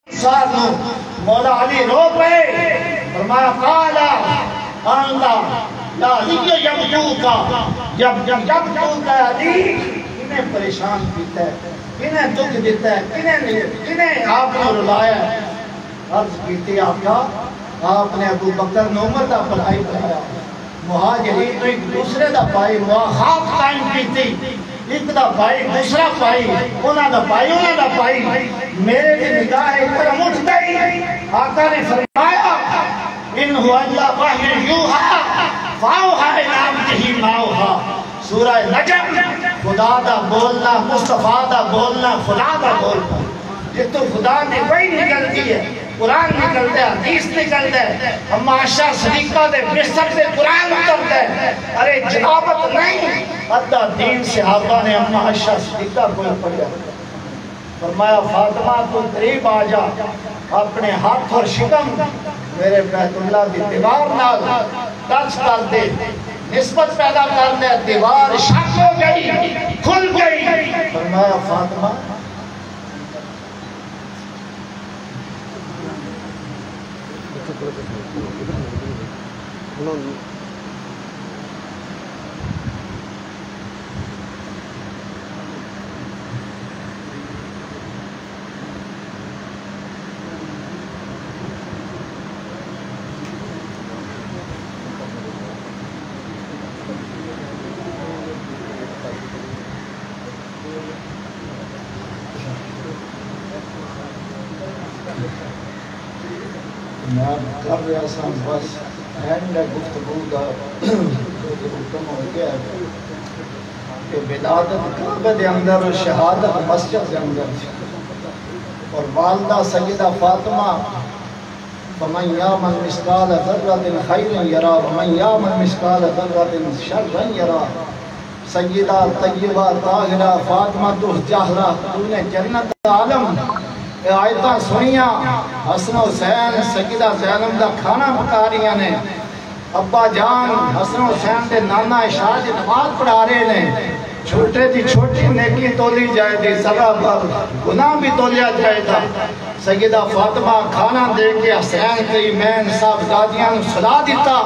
ساتھ مولا علی رو پہ فرمایا قالا آندا یا علی یبدو کا یبدو کا علی انہیں پریشان کیتا ہے، انہیں دکھ دیتا ہے، انہیں آپ نے رلایا ہے۔ عرض کیتی آقا آپ نے ابو بکر نومر دا پڑھائی پڑھایا، مہاجرین تو ایک دوسرے دا پائی مواخات قائم کیتی، ایک دا پائی دوسرا پائی، انہاں دا پائی میرے دی نگاہ اکرم اٹھ گئی۔ آقا نے فرمایا انہو اللہ وحی یوہا فاوہا انام جہی ماوہا۔ سورہ نجم، خدا دا بولنا، مصطفیٰ دا بولنا، خدا دا بولنا، یہ تو خدا نے وہی نکلتی ہے، قرآن نکلتا ہے، حدیث نکلتا ہے۔ اما عائشہ صدیقہ دے بستر سے قرآن اترتا ہے، ارے جنابت نہیں، ادھا دین صحابہ نے اما عائشہ صدیقہ کو پڑھا، فرمایا فاطمہ تو قریب آ جا، اپنے ہاتھ اور شکم میرے بیت اللہ کی دیوار نال ٹچ کر دے، نسبت پیدا کر دے، دیوار شک ہو گئی، کھل گئی۔ فرمایا فاطمہ میں کر رہا سا بس اینڈ گفتگو کا حکم ہو گیا کہ ولادت کعبہ دے اندر اور شہادت مسجد دے اندر، اور والدہ سیدہ فاطمہ فمن یعمل مثقال ذرۃ خیرا یرا ومن یعمل مثقال ذرۃ شرا یرا۔ سیدہ طیبہ طاہرہ فاطمہ الزہرا، تو نے جنت عالم آیتاں سنیاں، حسن حسین سیدہ زینب دا کھانا پکا رہی نے، ابا جان حسن حسین دے نانا عشاء دی نماز پڑھا رہے نے، چھوٹے دی چھوٹی نیکی تولی جائے دی، ذرا گناہ بھی تولیا جائے دا۔ سیدہ فاطمہ کھانا دے کے حسین کے ایمین صاحب دادیاں صدا دیتا،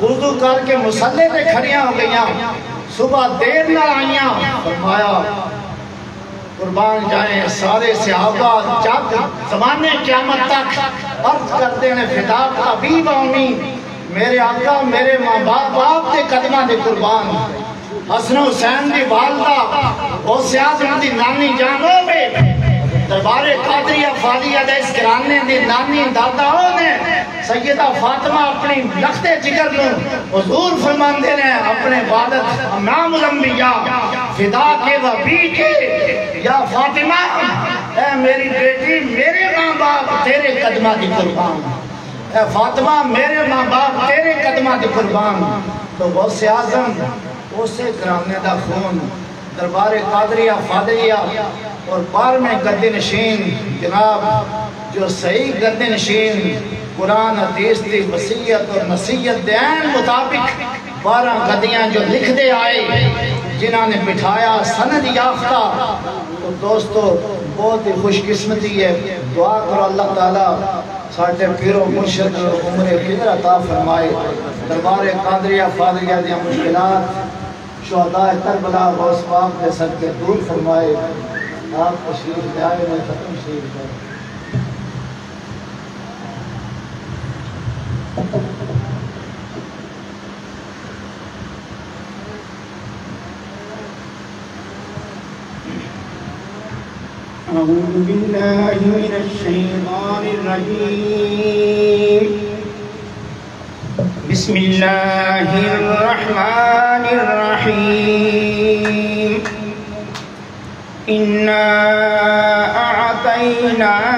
وضو کر کے مصلی پہ کھڑیاں ہو گئیاں، صبح دیر نہ آئیاں، فرمایا قربان جائیں سارے صحابہ جب زمانے قیامت تک عرض کرتے ہیں فداک حبیب امی، میرے آقا میرے ماں باپ کے قدمہ دے قربان۔ حسن حسین دی والدہ غوث اعظم دی نانی جانو میں دربار قادریہ فاضلیہ دے اس گرانے دی نانی دادا نے سیدہ فاطمہ اپنی لخت جگر میں حضور فرمان دے رہے ہیں اپنے والد امام الانبیاء فدا کے وبی کے، یا فاطمہ اے میری بیٹی میرے ماں باپ تیرے قدمہ دی قربان، اے فاطمہ میرے ماں باپ تیرے قدمہ دی قربان۔ تو غوث اعظم اسے گرانے دا خون دربار قادریہ فاضلیہ اور 12ویں گدی نشین جناب جو صحیح گدی نشین قرآن حدیث دی وصیت اور نصیحت دے عین مطابق 12 گدیاں جو لکھ دے آئے جنہاں نے بٹھایا سند یافتہ۔ تو دوستو بہت ہی خوش قسمتی ہے، دعا کرو اللہ تعالیٰ ساٹھے پیر و مرشد عمر قدر عطا فرمائے، دربار قادریہ فاضلیہ دیا مشکلات شہداء کربلا غوث پاک کے صدقے دور فرمائے۔ آپ تشریف لے آئے میں ختم شریف ہے۔ اعوذ باللہ من الشیطان الرجیم، بسم اللہ الرحمن الرحیم، اِنَّا أَعْطَيْنَاكَ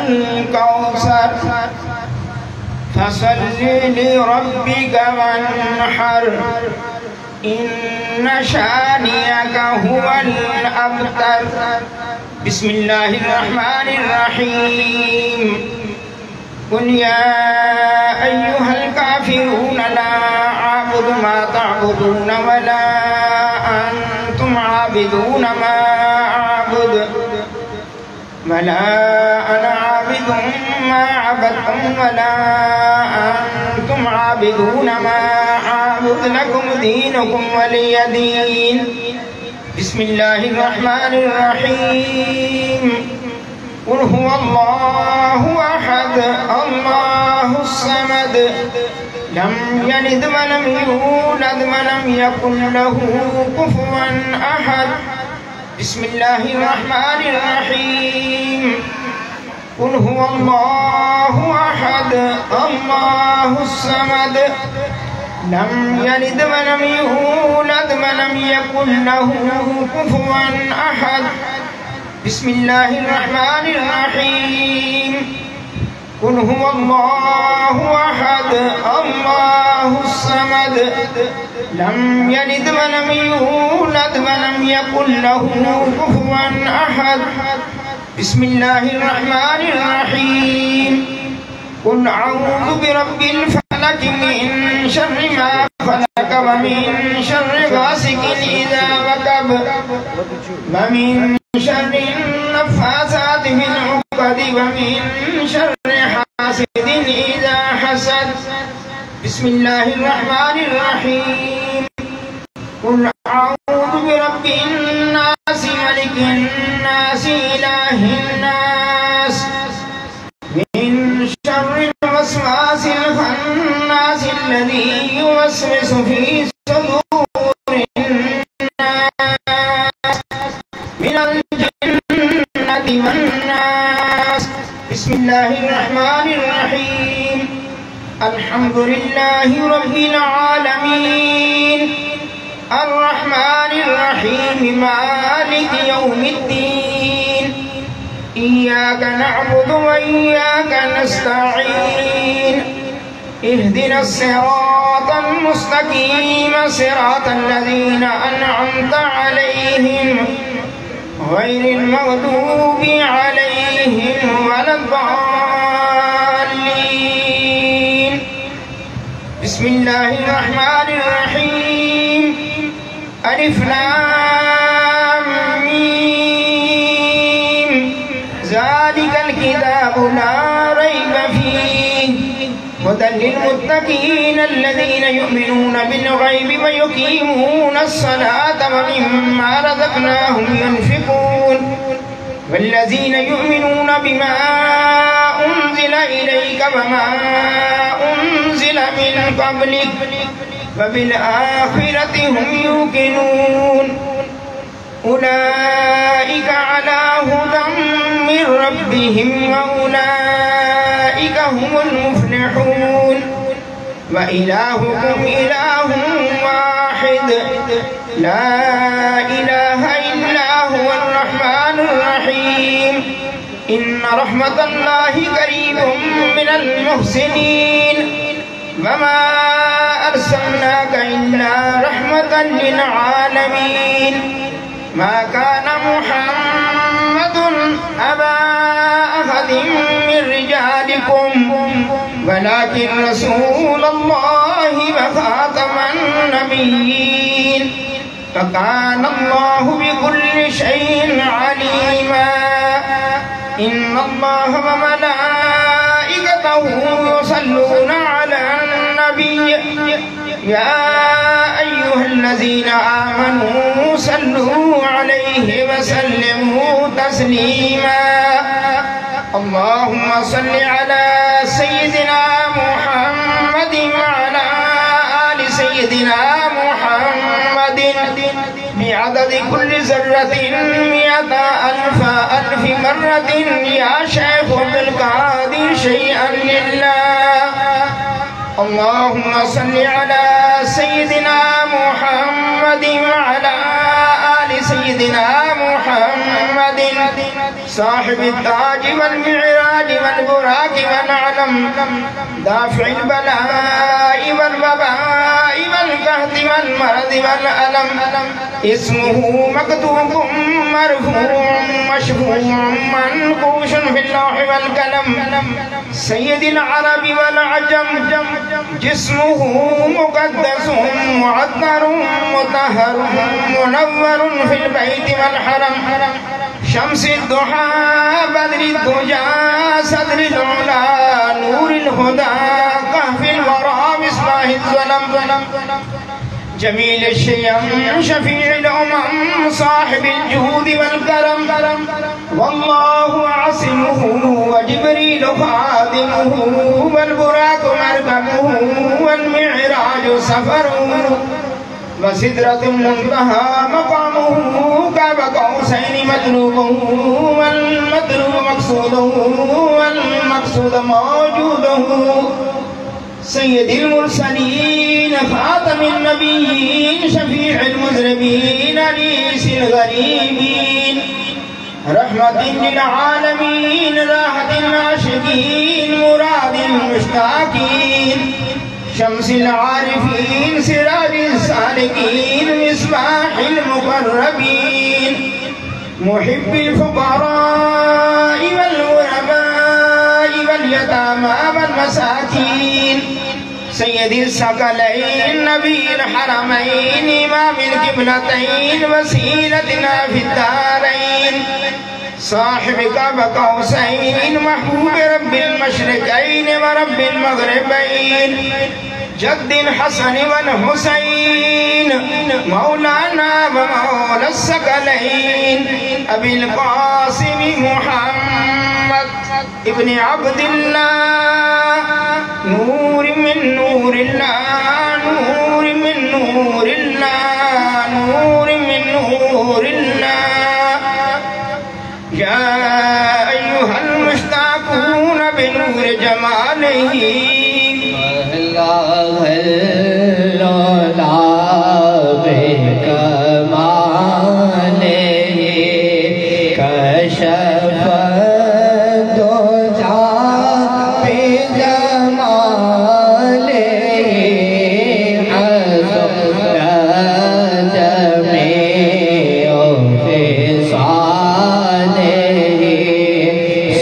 الْكَوْثَرَ فَصَلِّ لِرَبِّكَ وَانْحَرْ إِنَّ شَانِئَكَ هُوَ الْأَبْتَرُ۔ بسم اللہ الرحمن الرحیم، قُلْ يَا أَيُّهَا الْكَافِرُونَ لَا أَعْبُدُ مَا تَعْبُدُونَ وَلَا أَنْتُمْ عَابِدُونَ مَا أَعْبُدُ ولا أنا عابد ما عبدتم ولا أنتم عابدون ما أعبد لكم دينكم ولي دين. بسم الله الرحمن الرحيم. قل هو الله أحد الله الصمد لم يلد ولم يولد ولم يكن له كفوا أحد. بسم الله الرحمن الرحيم. قل هو الله أحد الله الصمد لم يلد ولم يولد ولم يكن له كفوا أحد. بسم الله الرحمن الرحيم. قل هو الله أحد الله الصمد لم يلد ولم يولد ولم يكن له كفوا أحد. بسم الله الرحمن الرحيم. قل أعوذ برب الفلق من شر ما خلق ومن شر غاسق إذا وقب ومن شر النفاثات في العقد ومن شر حاسد إذا حسد. بسم الله الرحمن الرحيم. قل أعوذ برب الناس ملك الناس إله الناس من شر الوسواس الخناس الذي يوسوس في صدور الناس من الجنة والناس. بسم الله الرحمن الرحيم. الحمد لله رب العالمين الرحمن الرحيم مالك يوم الدين. إياك نعبد وإياك نستعين. اهدنا الصراط المستقيم صراط الذين أنعمت عليهم غير المغضوب عليهم ولا الضالين. بسم الله الرحمن الرحيم. ألف لام ميم ذلك الكتاب لا ريب فيه هدى للمتقين الذين يؤمنون بالغيب ويقيمون الصلاة ومما رزقناهم ينفقون والذين يؤمنون بما أنزل إليك وما أنزل من قبلك وبالآخرة هم يوقنون. أولئك على هدى من ربهم وأولئك هم المفلحون. وإلهكم إله واحد لا إله إلا هو الرحمن الرحيم. إن رحمة الله قريب من المحسنين. وما أرسلناك إلا رحمة للعالمين. ما كان محمد أبا أحد من رجالكم ولكن رسول الله وخاتم النبيين فكان الله بكل شيء عليما. إن الله وملائكته يصلون على النبي يا أيها الذين آمنوا صلوا عليه وسلموا تسليما. اللهم صل على سيدنا محمد وعلى آل سيدنا محمد بعدد كل ذرة 100,000 مرة يا شيخ بالقادر شيئا لله. اللهم صل على سيدنا محمد وعلى آل سيدنا محمد صاحب التاج والمعراج والبراق والعلم دافع البلاء والوباء والقهد والمرض والألم. اسمه مكتوب مرفوع مشفوع منقوش في اللوح والقلم. سيد العرب والعجم جسمه مقدس معطر مطهر منور في البيت والحرم. شمس الضحى بدر الدجى صدر العلا نور الهدى كهف الورى مصباح الظلم جميل الشيم شفيع الأمم صاحب الجود والكرم والله عاصمه وجبريل خادمه والبراق مركبه والمعراج سفره وسدرة المنتهى مقامه كعب قوسين مطلوبه والمطلوب مقصوده والمقصود موجوده سيد المرسلين خاتم النبيين شفيع المذنبين أنيس الغريبين رحمة للعالمين راحة العاشقين مراد المشتاقين شمس العارفين سراج السالكين مصباح المقربين محب الفقراء والغرباء واليتامى والمساكين سيد الثقلين نبي الحرمين إمام القبلتين وسيلتنا في الدارين صاحب كعب قوسين محبوب رب المشرقين ورب المغربين جد الحسن والحسين مولانا ومولى الثقلين أبي القاسم محمد ابن عبد الله نور من نور الله نور من نور الله نور من نور الله يا أيها المشتاقون بنور جماله بكماله كشف الدجى بجماله حسن جميع خصاله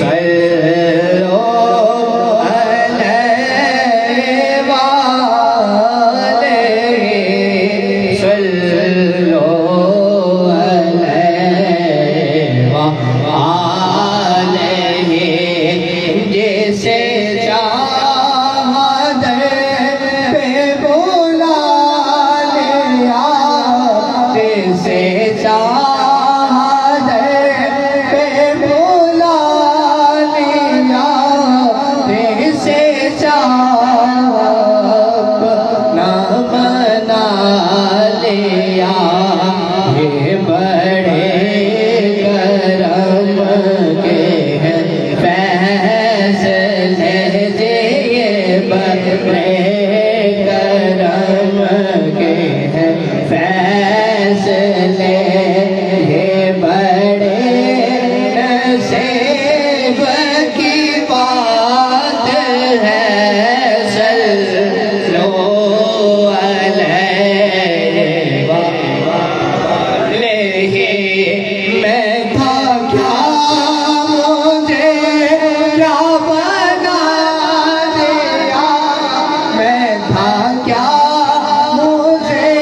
صلوا عليه وآله صلوا عليه وآله جسے چاہت پہ بلا لیا جسے چاہت پہ بلا لیا جسے چاہت نہ بنا لیا یہ بڑے کرم کے ہیں فیصلے یہ بڑے کرم کے ہیں فیصلے یہ بڑے نصیب کی بات ہے صلو علیہ وآلہ میں تھا کیا مجھے کیا بنا دیا میں تھا کیا مجھے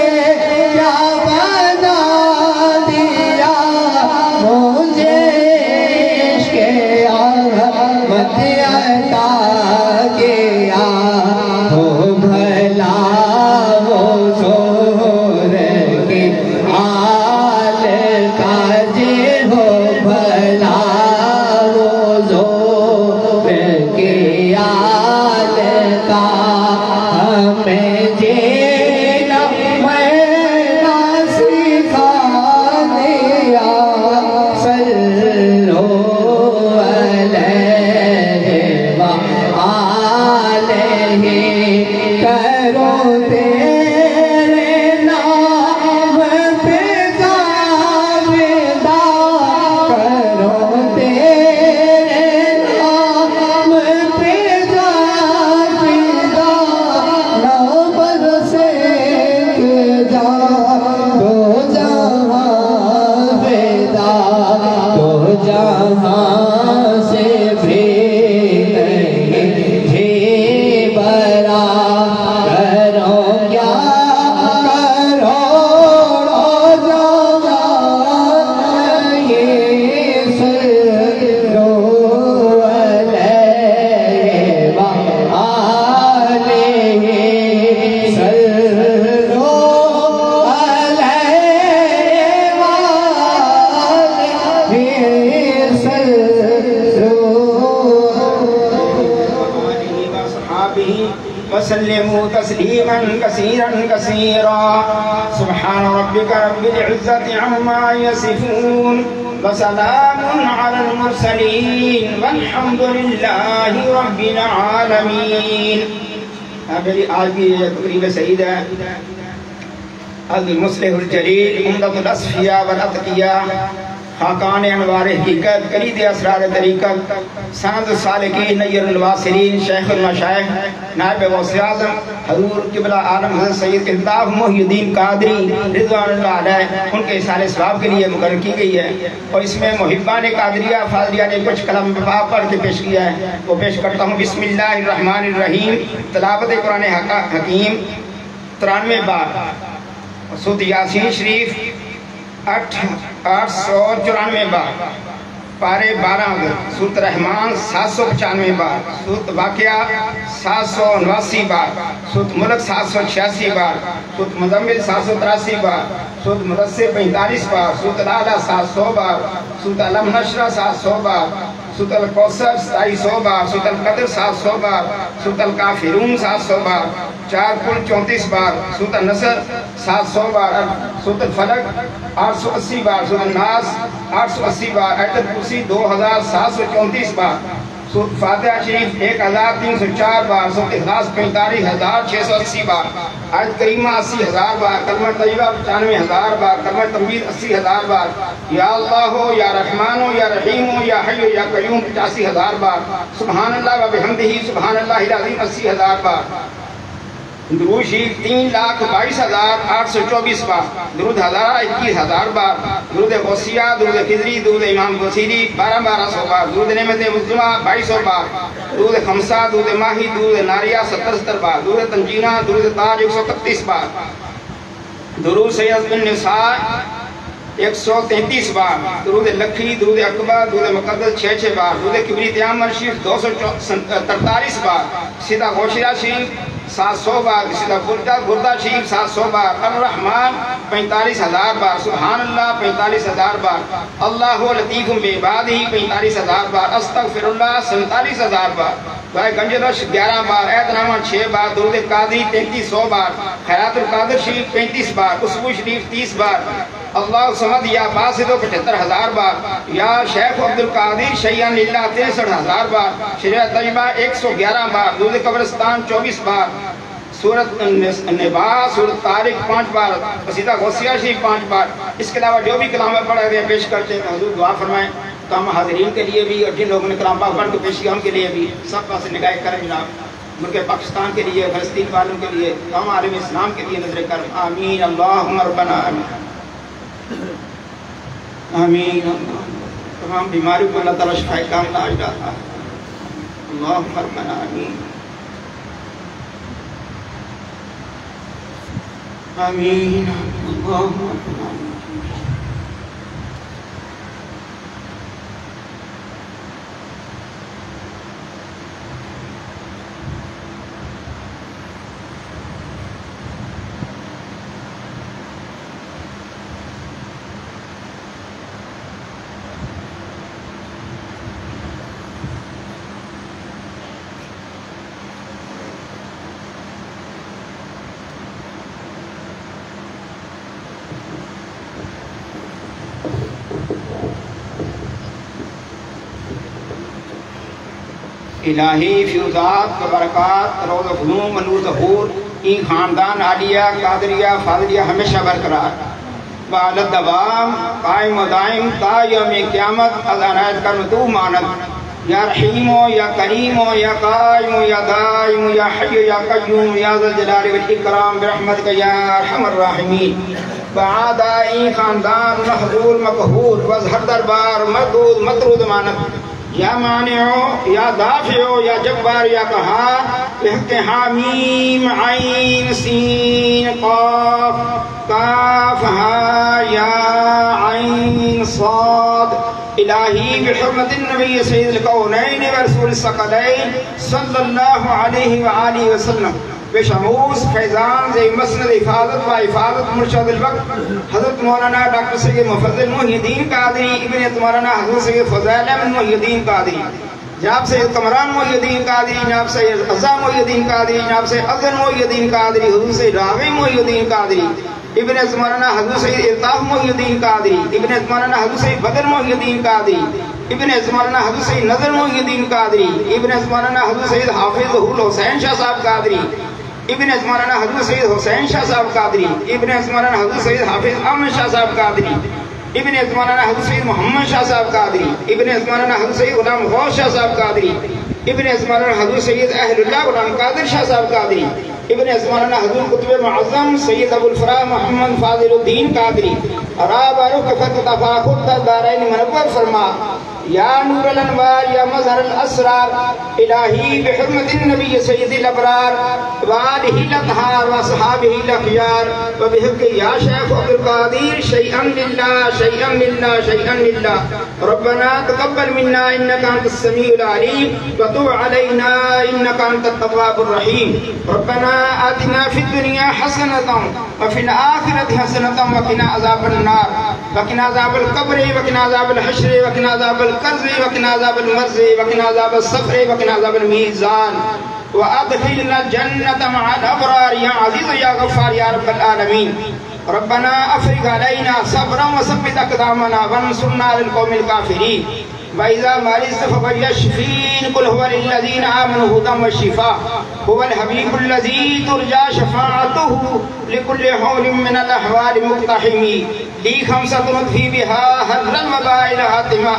کیا بنا دیا مجھے عشق احمد عطا کیا ہو بھلا وہ زور کی آل کا جے ہو بھلا وہ زور کی آل کا ہمیں جینا مرنا سکھا دیا صلو علیہ وآلہ کرو تیرے نام پہ دعویٰ کرو تیرے نام پہ دعویٰ نوبر سے جا دو جہاں ودا دو جہاں سے بھی وسلموا تسليما كثيرا كثيرا سبحان ربك رب العزة عما يصفون وسلام على المرسلين والحمد لله رب العالمين. میری آج کی یہ تقریب سعید ہے المصلح الجلیل عمدۃ الاصفیاء والاتقیاء خاقان انوار حقیقت کلید اسرار طریقت سند السالکین نیر الواصلین شیخ المشائخ نائب غوث اعظم حضور قبلہ عالم حضرت سید الطاف محی الدین قادری رضوان اللہ علیہ ان کے احسان ثواب کے لیے مقرر کی گئی ہے. اور اس میں محبان قادریہ فاضلیہ نے کچھ کلام پڑھ کے پیش کیا ہے، وہ پیش کرتا ہوں. بسم اللہ الرحمن الرحیم. تلاوت قرآن حکیم 93 بار. سورۃ یاسین شریف 894 بار. پارے 12. سورۃ رحمان 795 بار. سورۃ واقعہ 789 بار. سورۃ ملک 786 بار. سورۃ مزمل 783 بار. سورۃ مدثر 45 بار. سورۃ الاعلیٰ 700 بار. سورۃ علم نشرہ 700 بار. سورۃ الکوثر 2700 بار. سورۃ القدر 700 بار. سورۃ الکافرون 700 بار. 4 کل 34 بار. سورۃ النصر 700 بار. سورۃ الفلق 880 بار. سورۃ الناس 880 بار. آیت الکرسی 2734 بار. سورۃ فاتحہ شریف 1304 بار. سورۃ اخلاص 45680 بار. آیت کریمہ 80000 بار. کلمہ طیبہ 95000 بار. کلمہ تنبیہ 80000 بار. یا اللہ ہو یا رحمان ہو یا رحیم ہو یا حی یا قیوم 85000 بار. سبحان اللہ و بحمدہ سبحان اللہ العظیم 80000 بار. درود شریف 3,22,824 بار. درود ہزارہ 21,000 بار. درود غوثیہ، درود خضری، درود امام بصیری 1200 بار. درود نعمت مظلمہ 2200 بار. درود خمسہ، درود ماہی، درود ناریہ 77 بار. درود تنجینہ، درود تاج 131 بار. درود سید بن نساء 133 بار. درود لکھی، درود اکبر، درود مقدس 6 بار. درود کبریت عامر شریف 243 بار. سیدہ غوثیہ شریف 700 بار. سیدہ گردہ شریف 700 بار. الرحمن 45000 بار. سبحان اللہ 45000 بار. اللہ لطیف بعبادہ 45000 بار. استغفر اللہ 47000 بار. دعائے گنجلش 11 بار. اعتنامہ 6 بار. درود قادری 3300 بار. خیرات القادر شریف 35 بار. اسبو شریف 30 بار. اللہ صمد یا باسط 75000 بار. یا شیخ عبدالقادر شیعن للہ 63000 بار. شریعت تجبہ 111 بار. درود قبرستان 24 بار. سورۃ النبا، سورۃ طارق 5 بار. قصیدہ غوثیہ شریف 5 بار. اس کے علاوہ جو بھی کلام پڑھ رہے ہیں پیش کرتے ہیں حضور دعا فرمائیں تمام حاضرین کے لیے بھی، اور جن لوگوں نے کلام پاک پڑھ کے پیش کیا ان کے لیے بھی. سب پاس نگاہ کریں جناب. ملک پاکستان کے لیے، فلسطین والوں کے لیے، تمام عالم اسلام کے لیے نظر کرم. آمین. اللہم ربنا آمین. آمین. تمام بیماریوں کو اللہ تعالیٰ شفائے کاملہ عاجلہ عطا. اللہم ربنا آمین. آمین. اللہم ربنا آمین. الہی فیوزات و برکات روز فنون منور ظہور این خاندان عالیہ قادریہ فاضلیہ ہمیشہ برقرار بعلت دوام قائم و دائم تا یوم قیامت از عنایت کرم تو ماند. یا رحیم یا کریم یا قائم یا دائم یا حی یا قیوم یا ذا الجلال والاکرام برحمتک یا ارحم الراحمین. بعد این خاندان محظور مقہور وظہر دربار مردود مطرود ماند. یا مانعو یا دافعو یا جبار یا قہار بحق حامیم عین سین قاف کاف ہا یا عین صاد. الہی بحرمت النبی سید الکونین ورسول الثقلین صلی اللہ علیہ وآلہ وسلم بشموس فیضان زی مسند حفاظت و حفاظت مرشد الوقت حضرت مولانا ڈاکٹر سید مفضل محی الدین قادری ابن مولانا حضرت سید فضائل احمد محی الدین قادری جناب سید کمران محی الدین قادری، جناب سید عزا محی الدین قادری، جناب سید افضل محی الدین قادری، حضور سید راغب محی الدین قادری، ابن مولانا حضور سید الطاف محی الدین قادری، ابن مولانا حضور سید بدر محی الدین قادری، ابن مولانا حضور سید نظر محی الدین قادری، ابن مولانا حضور سید حافظ ظہور حسین شاہ صاحب قادری، ابن مولانا حضور سید حسین شاہ صاحب قادری، ابن مولانا حضور سید حافظ احمد شاہ صاحب قادری، ابن مولانا حضور سید محمد شاہ صاحب قادری، ابن مولانا حضور سید غلام غوث شاہ صاحب قادری، ابن مولانا حضور سید اہل اللہ غلام قادر شاہ صاحب قادری، ابن مولانا حضور قطب معظم سید ابو الفرا محمد فاضل الدین قادری، راب رکفت تفاخر دارین منور فرما، یا نور الانوار یا مظہر الاسرار، الہی بحرمت النبی سید الابرار وآلہ الاطہار واصحابہ الاخیار وبحق یا شیخ عبد القادر شیئا للہ شیئا للہ شیئا للہ ربنا تقبل منا انکا انت السمیع العلیم وتب علینا انکا انت التواب الرحیم ربنا آتنا فی الدنیا حسنتا وفی الآخرت حسنتا وقنا عذاب النار وقنا عذاب القبر وقنا عذاب الحشر وقنا عذاب القرض وقنا عذاب المرض وقنا عذاب الصفر وقنا عذاب الميزان وادخلنا الجنة مع الأبرار يا عزيز يا غفار يا رب العالمين ربنا افرغ علينا صبرا وثبت أقدامنا وانصرنا على القوم الكافرين وإذا مرضت فاشفين قل هو للذين آمنوا هدى وشفاء هو الحبيب الذي ترجى شفاعته لكل حول من الأحوال مقتحم لي خمسة نطفي بها هر الوبائل هاتمة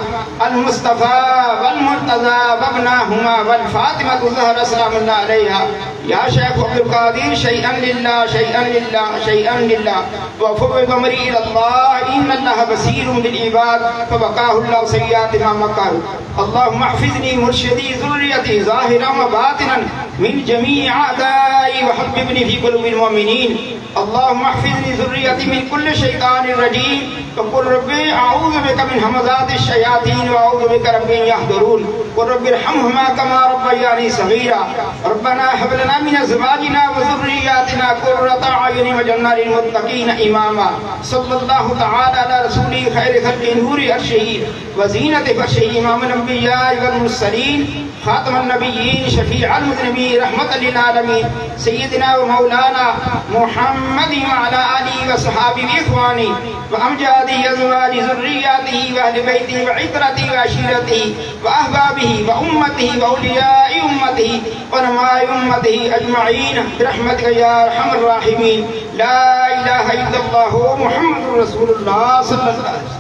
المصطفى والمرتضى وابناهما والفاطمة الزهرا سلام الله عليها يا شيخ عبد القادر شيئا لله شيئا لله شيئا لله وفوض أمري إلى الله إن الله بصير بالعباد فبقاه الله سيئات ما مكروا اللهم احفظني مرشدي ذريتي ظاهرا وباطنا من جميع أعدائي وحببني في قلوب المؤمنين اللهم احفظني ذريتي من كل شيطان رجيم وقل ربي أعوذ بك من همزات الشياطين وأعوذ بك ربي يحضرون قل ربي ارحمهما كما ربياني صغيرا ربنا هب لنا من أزواجنا وذرياتنا قرة أعين واجعلنا للمتقين إماما صلى الله تعالى على رسوله خير خلق نور عرشه وزينة فرشه إمام الأنبياء والمرسلين خاتم النبيين شفيع المذنبين رحمة للعالمين سيدنا ومولانا محمد وعلى آله وصحابه وإخوانه وأمجاده أزواج ذرياته وأهل بيته وعترته وعشيرته وأحبابه وأمته وأولياء أمته ونماء أمته أجمعين برحمتك يا أرحم الراحمين لا إله إلا الله محمد رسول الله صلى الله عليه وسلم